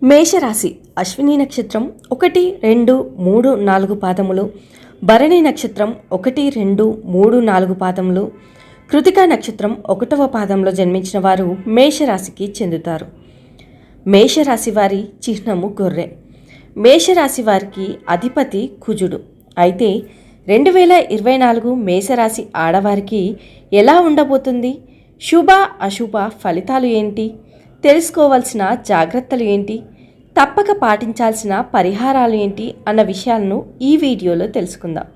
మేషరాశి అశ్విని నక్షత్రం 1, 2, 3, 4 పాదములు, భరణి నక్షత్రం 1, 2, 3, 4 పాదములు, కృతికా నక్షత్రం 1వ పాదంలో జన్మించిన వారు మేషరాశికి చెందుతారు. మేషరాశి వారి చిహ్నము గొర్రె. మేషరాశి వారికి అధిపతి కుజుడు. అయితే 2024 మేషరాశి ఆడవారికి ఎలా ఉండబోతుంది? శుభ అశుభ ఫలితాలు ఏంటి? తెలుసుకోవాల్సిన జాగ్రత్తలు ఏంటి? తప్పక పాటించాల్సిన పరిహారాలు ఏంటి అన్న విషయాలను ఈ వీడియోలో తెలుసుకుందాం.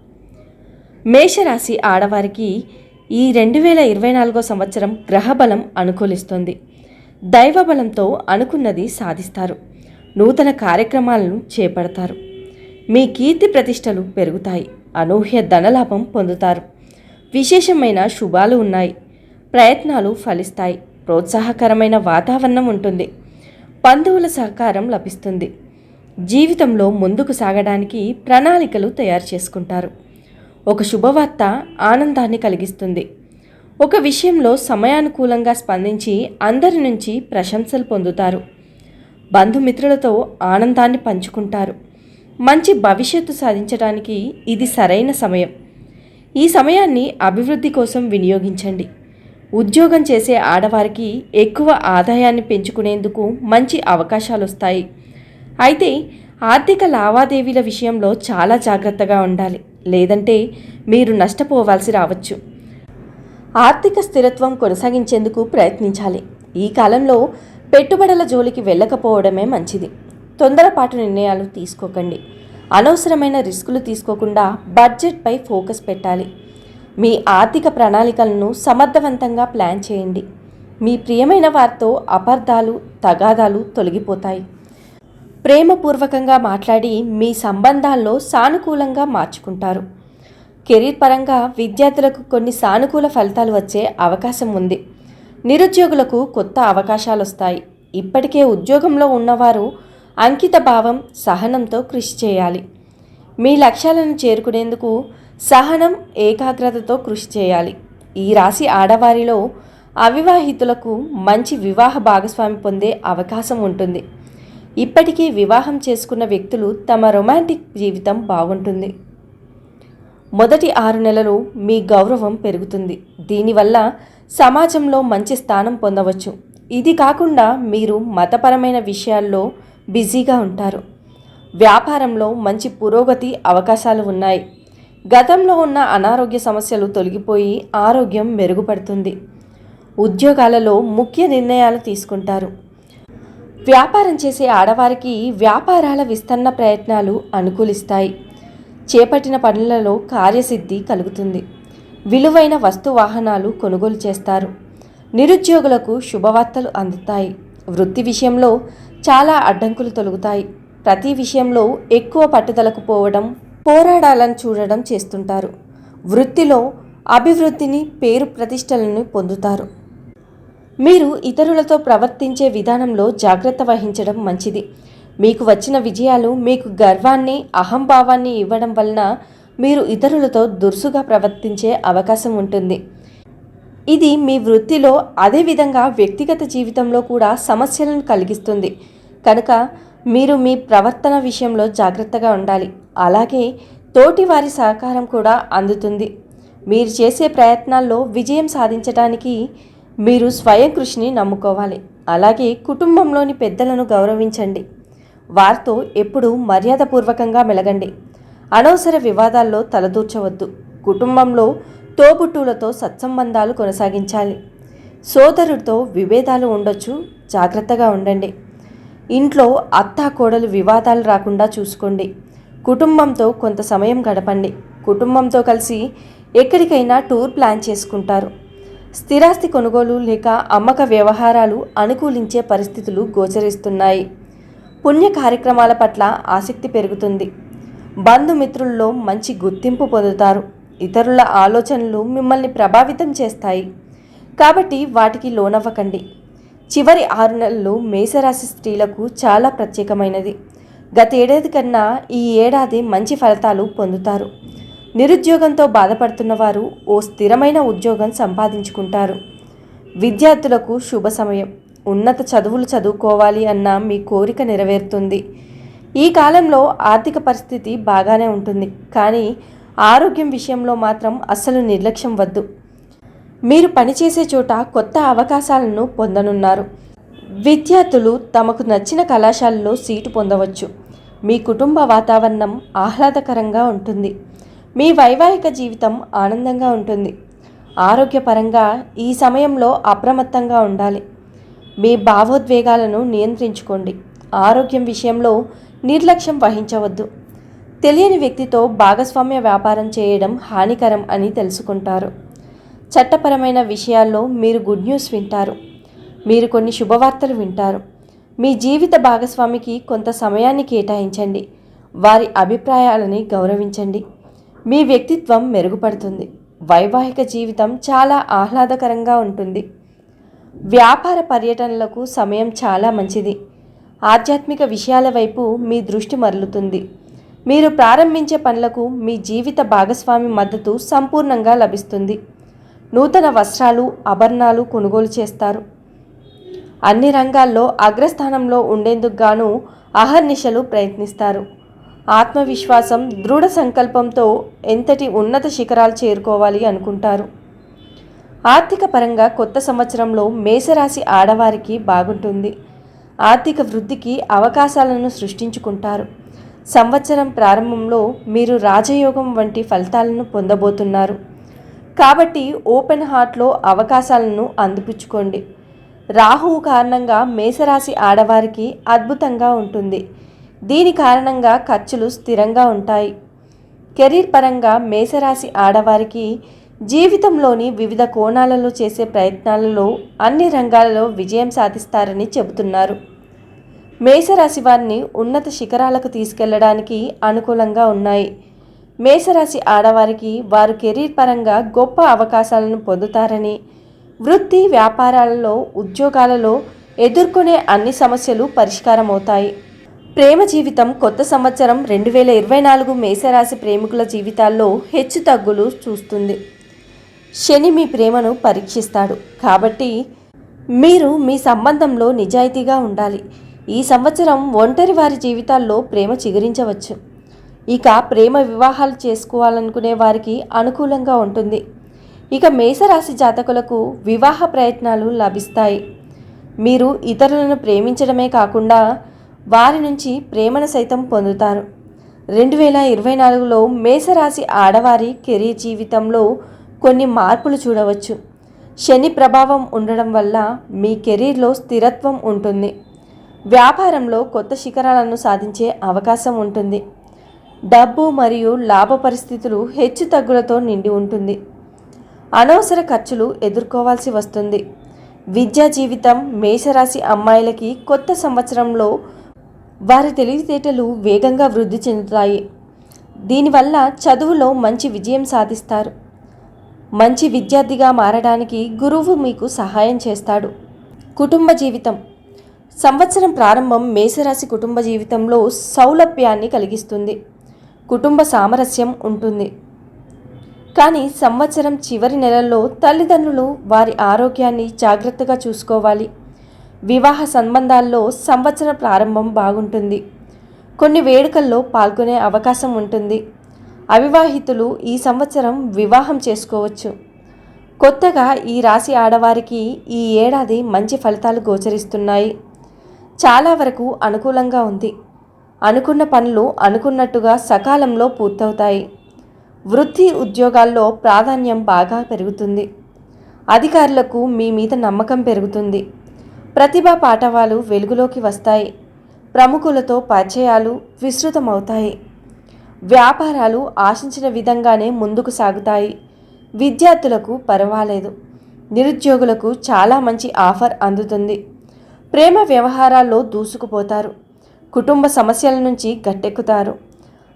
మేషరాశి ఆడవారికి ఈ 2024 సంవత్సరం గ్రహబలం అనుకూలిస్తుంది. దైవబలంతో అనుకున్నది సాధిస్తారు. నూతన కార్యక్రమాలను చేపడతారు. మీ కీర్తి ప్రతిష్టలు పెరుగుతాయి. అనూహ్య ధనలాభం పొందుతారు. విశేషమైన శుభాలు ఉన్నాయి. ప్రయత్నాలు ఫలిస్తాయి. ప్రోత్సాహకరమైన వాతావరణం ఉంటుంది. బంధువుల సహకారం లభిస్తుంది. జీవితంలో ముందుకు సాగడానికి ప్రణాళికలు తయారు చేసుకుంటారు. ఒక శుభవార్త ఆనందాన్ని కలిగిస్తుంది. ఒక విషయంలో సమయానుకూలంగా స్పందించి అందరి నుంచి ప్రశంసలు పొందుతారు. బంధుమిత్రులతో ఆనందాన్ని పంచుకుంటారు. మంచి భవిష్యత్తు సాధించడానికి ఇది సరైన సమయం. ఈ సమయాన్ని అభివృద్ధి కోసం వినియోగించండి. ఉద్యోగం చేసే ఆడవారికి ఎక్కువ ఆదాయాన్ని పెంచుకునేందుకు మంచి అవకాశాలు వస్తాయి. అయితే ఆర్థిక లావాదేవీల విషయంలో చాలా జాగ్రత్తగా ఉండాలి, లేదంటే మీరు నష్టపోవాల్సి రావచ్చు. ఆర్థిక స్థిరత్వం కొనసాగించేందుకు ప్రయత్నించాలి. ఈ కాలంలో పెట్టుబడుల జోలికి వెళ్ళకపోవడమే మంచిది. తొందరపాటు నిర్ణయాలు తీసుకోకండి. అనవసరమైన రిస్కులు తీసుకోకుండా బడ్జెట్పై ఫోకస్ పెట్టాలి. మీ ఆర్థిక ప్రణాళికలను సమర్థవంతంగా ప్లాన్ చేయండి. మీ ప్రియమైన వారితో అపార్థాలు, తగాదాలు తొలగిపోతాయి. ప్రేమపూర్వకంగా మాట్లాడి మీ సంబంధాల్లో సానుకూలంగా మార్చుకుంటారు. కెరీర్ పరంగా విద్యార్థులకు కొన్ని సానుకూల ఫలితాలు వచ్చే అవకాశం ఉంది. నిరుద్యోగులకు కొత్త అవకాశాలు వస్తాయి. ఇప్పటికే ఉద్యోగంలో ఉన్నవారు అంకిత భావం, సహనంతో కృషి చేయాలి. మీ లక్ష్యాలను చేరుకునేందుకు సహనం, ఏకాగ్రతతో కృషి చేయాలి. ఈ రాశి ఆడవారిలో అవివాహితులకు మంచి వివాహ భాగస్వామి పొందే అవకాశం ఉంటుంది. ఇప్పటికీ వివాహం చేసుకున్న వ్యక్తులు తమ రొమాంటిక్ జీవితం బాగుంటుంది. మొదటి 6 నెలలు మీ గౌరవం పెరుగుతుంది. దీనివల్ల సమాజంలో మంచి స్థానం పొందవచ్చు. ఇది కాకుండా మీరు మతపరమైన విషయాల్లో బిజీగా ఉంటారు. వ్యాపారంలో మంచి పురోగతి అవకాశాలు ఉన్నాయి. గతంలో ఉన్న అనారోగ్య సమస్యలు తొలగిపోయి ఆరోగ్యం మెరుగుపడుతుంది. ఉద్యోగాలలో ముఖ్య నిర్ణయాలు తీసుకుంటారు. వ్యాపారం చేసే ఆడవారికి వ్యాపారాల విస్తరణ ప్రయత్నాలు అనుకూలిస్తాయి. చేపట్టిన పనులలో కార్యసిద్ధి కలుగుతుంది. విలువైన వస్తు వాహనాలు కొనుగోలు చేస్తారు. నిరుద్యోగులకు శుభవార్తలు అందుతాయి. వృత్తి విషయంలో చాలా అడ్డంకులు తొలగుతాయి. ప్రతి విషయంలో ఎక్కువ పట్టుదలకు పోవడం, పోరాడాలని చూడడం చేస్తుంటారు. వృత్తిలో అభివృద్ధిని, పేరు ప్రతిష్టలను పొందుతారు. మీరు ఇతరులతో ప్రవర్తించే విధానంలో జాగ్రత్త వహించడం మంచిది. మీకు వచ్చిన విజయాలు మీకు గర్వాన్ని, అహంభావాన్ని ఇవ్వడం వలన మీరు ఇతరులతో దురుసుగా ప్రవర్తించే అవకాశం ఉంటుంది. ఇది మీ వృత్తిలో, అదేవిధంగా వ్యక్తిగత జీవితంలో కూడా సమస్యలను కలిగిస్తుంది. కనుక మీరు మీ ప్రవర్తన విషయంలో జాగ్రత్తగా ఉండాలి. అలాగే తోటి వారి సహకారం కూడా అందుతుంది. మీరు చేసే ప్రయత్నాల్లో విజయం సాధించడానికి మీరు స్వయం కృషిని నమ్ముకోవాలి. అలాగే కుటుంబంలోని పెద్దలను గౌరవించండి. వారితో ఎప్పుడూ మర్యాదపూర్వకంగా మెలగండి. అనవసర వివాదాల్లో తలదూర్చవద్దు. కుటుంబంలో తోబుట్టువులతో సత్సంబంధాలు కొనసాగించాలి. సోదరుడితో విభేదాలు ఉండొచ్చు, జాగ్రత్తగా ఉండండి. ఇంట్లో అత్తా కోడలు వివాదాలు రాకుండా చూసుకోండి. కుటుంబంతో కొంత సమయం గడపండి. కుటుంబంతో కలిసి ఎక్కడికైనా టూర్ ప్లాన్ చేసుకుంటారు. స్థిరాస్తి కొనుగోలు లేక అమ్మక వ్యవహారాలు అనుకూలించే పరిస్థితులు గోచరిస్తున్నాయి. పుణ్య కార్యక్రమాల పట్ల ఆసక్తి పెరుగుతుంది. బంధుమిత్రుల్లో మంచి గుర్తింపు పొందుతారు. ఇతరుల ఆలోచనలు మిమ్మల్ని ప్రభావితం చేస్తాయి. కాబట్టి వాటికి లోనవ్వకండి. చివరి 6 నెలలు మేషరాశి స్త్రీలకు చాలా ప్రత్యేకమైనది. గత ఏడాది కన్నా ఈ ఏడాది మంచి ఫలితాలు పొందుతారు. నిరుద్యోగంతో బాధపడుతున్న వారు ఓ స్థిరమైన ఉద్యోగం సంపాదించుకుంటారు. విద్యార్థులకు శుభ సమయం. ఉన్నత చదువులు చదువుకోవాలి అన్న మీ కోరిక నెరవేరుతుంది. ఈ కాలంలో ఆర్థిక పరిస్థితి బాగానే ఉంటుంది, కానీ ఆరోగ్యం విషయంలో మాత్రం అస్సలు నిర్లక్ష్యం వద్దు. మీరు పనిచేసే చోట కొత్త అవకాశాలను పొందనున్నారు. విద్యార్థులు తమకు నచ్చిన కళాశాలలో సీటు పొందవచ్చు. మీ కుటుంబ వాతావరణం ఆహ్లాదకరంగా ఉంటుంది. మీ వైవాహిక జీవితం ఆనందంగా ఉంటుంది. ఆరోగ్యపరంగా ఈ సమయంలో అప్రమత్తంగా ఉండాలి. మీ భావోద్వేగాలను నియంత్రించుకోండి. ఆరోగ్యం విషయంలో నిర్లక్ష్యం వహించవద్దు. తెలియని వ్యక్తితో భాగస్వామ్య వ్యాపారం చేయడం హానికరం అని తెలుసుకుంటారు. చట్టపరమైన విషయాల్లో మీరు గుడ్ న్యూస్ వింటారు. మీరు కొన్ని శుభవార్తలు వింటారు. మీ జీవిత భాగస్వామికి కొంత సమయాన్ని కేటాయించండి. వారి అభిప్రాయాలని గౌరవించండి. మీ వ్యక్తిత్వం మెరుగుపడుతుంది. వైవాహిక జీవితం చాలా ఆహ్లాదకరంగా ఉంటుంది. వ్యాపార పర్యటనలకు సమయం చాలా మంచిది. ఆధ్యాత్మిక విషయాల వైపు మీ దృష్టి మరలుతుంది. మీరు ప్రారంభించే పనులకు మీ జీవిత భాగస్వామి మద్దతు సంపూర్ణంగా లభిస్తుంది. నూతన వస్త్రాలు, ఆభరణాలు కొనుగోలు చేస్తారు. అన్ని రంగాల్లో అగ్రస్థానంలో ఉండేందుకు గాను అహర్నిశలు ప్రయత్నిస్తారు. ఆత్మవిశ్వాసం, దృఢ సంకల్పంతో ఎంతటి ఉన్నత శిఖరాలు చేరుకోవాలి అనుకుంటారు. ఆర్థిక పరంగా కొత్త సంవత్సరంలో మేషరాశి ఆడవారికి బాగుంటుంది. ఆర్థిక వృద్ధికి అవకాశాలను సృష్టించుకుంటారు. సంవత్సరం ప్రారంభంలో మీరు రాజయోగం వంటి ఫలితాలను పొందబోతున్నారు. కాబట్టి ఓపెన్ హార్ట్లో అవకాశాలను అందిపుచ్చుకోండి. రాహువు కారణంగా మేషరాశి ఆడవారికి అద్భుతంగా ఉంటుంది. దీని కారణంగా ఖర్చులు స్థిరంగా ఉంటాయి. కెరీర్ పరంగా మేషరాశి ఆడవారికి జీవితంలోని వివిధ కోణాలలో చేసే ప్రయత్నాలలో అన్ని రంగాలలో విజయం సాధిస్తారని చెబుతున్నారు. మేషరాశి వారిని ఉన్నత శిఖరాలకు తీసుకెళ్లడానికి అనుకూలంగా ఉన్నాయి. మేషరాశి ఆడవారికి వారు కెరీర్ పరంగా గొప్ప అవకాశాలను పొందుతారని, వృత్తి వ్యాపారాలలో, ఉద్యోగాలలో ఎదుర్కొనే అన్ని సమస్యలు పరిష్కారమవుతాయి. ప్రేమ జీవితం కొత్త సంవత్సరం 2024 మేషరాశి ప్రేమికుల జీవితాల్లో హెచ్చు తగ్గులు చూస్తుంది. శని మీ ప్రేమను పరీక్షిస్తాడు. కాబట్టి మీరు మీ సంబంధంలో నిజాయితీగా ఉండాలి. ఈ సంవత్సరం ఒంటరి వారి జీవితాల్లో ప్రేమ చిగురించవచ్చు. ఇక ప్రేమ వివాహాలు చేసుకోవాలనుకునే వారికి అనుకూలంగా ఉంటుంది. ఇక మేషరాశి జాతకులకు వివాహ ప్రయత్నాలు లభిస్తాయి. మీరు ఇతరులను ప్రేమించడమే కాకుండా వారి నుంచి ప్రేమను సైతం పొందుతారు. 2024లో మేషరాశి ఆడవారి కెరీర్ జీవితంలో కొన్ని మార్పులు చూడవచ్చు. శని ప్రభావం ఉండడం వల్ల మీ కెరీర్లో స్థిరత్వం ఉంటుంది. వ్యాపారంలో కొత్త శిఖరాలను సాధించే అవకాశం ఉంటుంది. డబ్బు మరియు లాభ పరిస్థితులు హెచ్చు తగ్గులతో నిండి ఉంటుంది. అనవసర ఖర్చులు ఎదుర్కోవాల్సి వస్తుంది. విద్యా జీవితం మేషరాశి అమ్మాయిలకి కొత్త సంవత్సరంలో వారి తెలివితేటలు వేగంగా వృద్ధి చెందుతాయి. దీనివల్ల చదువులో మంచి విజయం సాధిస్తారు. మంచి విద్యార్థిగా మారడానికి గురువు మీకు సహాయం చేస్తాడు. కుటుంబ జీవితం సంవత్సరం ప్రారంభం మేషరాశి కుటుంబ జీవితంలో సౌలభ్యాన్ని కలిగిస్తుంది. కుటుంబ సామరస్యం ఉంటుంది. కానీ సంవత్సరం చివరి నెలల్లో తల్లిదండ్రులు వారి ఆరోగ్యాన్ని జాగ్రత్తగా చూసుకోవాలి. వివాహ సంబంధాల్లో సంవత్సర ప్రారంభం బాగుంటుంది. కొన్ని వేడుకల్లో పాల్గొనే అవకాశం ఉంటుంది. అవివాహితులు ఈ సంవత్సరం వివాహం చేసుకోవచ్చు. కొత్తగా ఈ రాశి ఆడవారికి ఈ ఏడాది మంచి ఫలితాలు గోచరిస్తున్నాయి. చాలా వరకు అనుకూలంగా ఉంది. అనుకున్న పనులు అనుకున్నట్టుగా సకాలంలో పూర్తవుతాయి. వృత్తి ఉద్యోగాల్లో ప్రాధాన్యం బాగా పెరుగుతుంది. అధికారులకు మీ మీద నమ్మకం పెరుగుతుంది. ప్రతిభా పాటవాలు వెలుగులోకి వస్తాయి. ప్రముఖులతో పరిచయాలు విస్తృతమవుతాయి. వ్యాపారాలు ఆశించిన విధంగానే ముందుకు సాగుతాయి. విద్యార్థులకు పర్వాలేదు. నిరుద్యోగులకు చాలా మంచి ఆఫర్ అందుతుంది. ప్రేమ వ్యవహారాల్లో దూసుకుపోతారు. కుటుంబ సమస్యల నుంచి గట్టెక్కుతారు.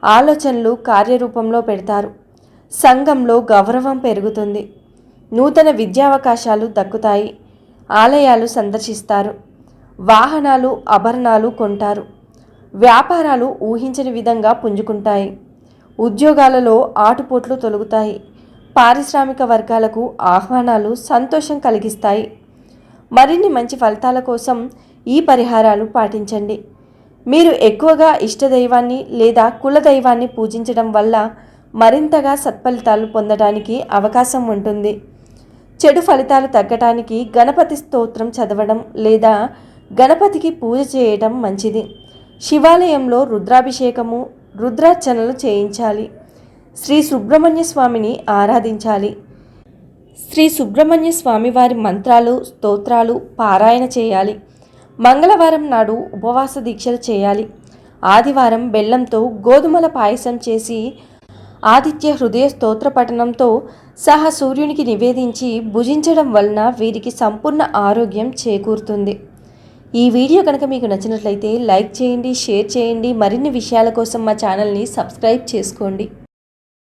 ఆలోచనలు కార్యరూపంలో పెడతారు. సంఘంలో గౌరవం పెరుగుతుంది. నూతన విద్యావకాశాలు దక్కుతాయి. ఆలయాలు సందర్శిస్తారు. వాహనాలు, ఆభరణాలు కొంటారు. వ్యాపారాలు ఊహించని విధంగా పుంజుకుంటాయి. ఉద్యోగాలలో ఆటుపోట్లు తొలగుతాయి. పారిశ్రామిక వర్గాలకు ఆహ్వానాలు సంతోషం కలిగిస్తాయి. మరిన్ని మంచి ఫలితాల కోసం ఈ పరిహారాలు పాటించండి. మీరు ఎక్కువగా ఇష్టదైవాన్ని లేదా కులదైవాన్ని పూజించడం వల్ల మరింతగా సత్ఫలితాలు పొందడానికి అవకాశం ఉంటుంది. చెడు ఫలితాలు తగ్గటానికి గణపతి స్తోత్రం చదవడం లేదా గణపతికి పూజ చేయడం మంచిది. శివాలయంలో రుద్రాభిషేకము, రుద్రార్చనలు చేయించాలి. శ్రీ సుబ్రహ్మణ్య స్వామిని ఆరాధించాలి. శ్రీ సుబ్రహ్మణ్య స్వామి వారి మంత్రాలు, స్తోత్రాలు పారాయణ చేయాలి. మంగళవారం నాడు ఉపవాస దీక్షలు చేయాలి. ఆదివారం బెల్లంతో గోధుమల పాయసం చేసి ఆదిత్య హృదయ స్తోత్ర పఠనంతో సహా సూర్యునికి నివేదించి భుజించడం వలన వీరికి సంపూర్ణ ఆరోగ్యం చేకూరుతుంది. ఈ వీడియో కనుక మీకు నచ్చినట్లయితే లైక్ చేయండి, షేర్ చేయండి. మరిన్ని విషయాల కోసం మా ఛానల్ని సబ్స్క్రైబ్ చేసుకోండి.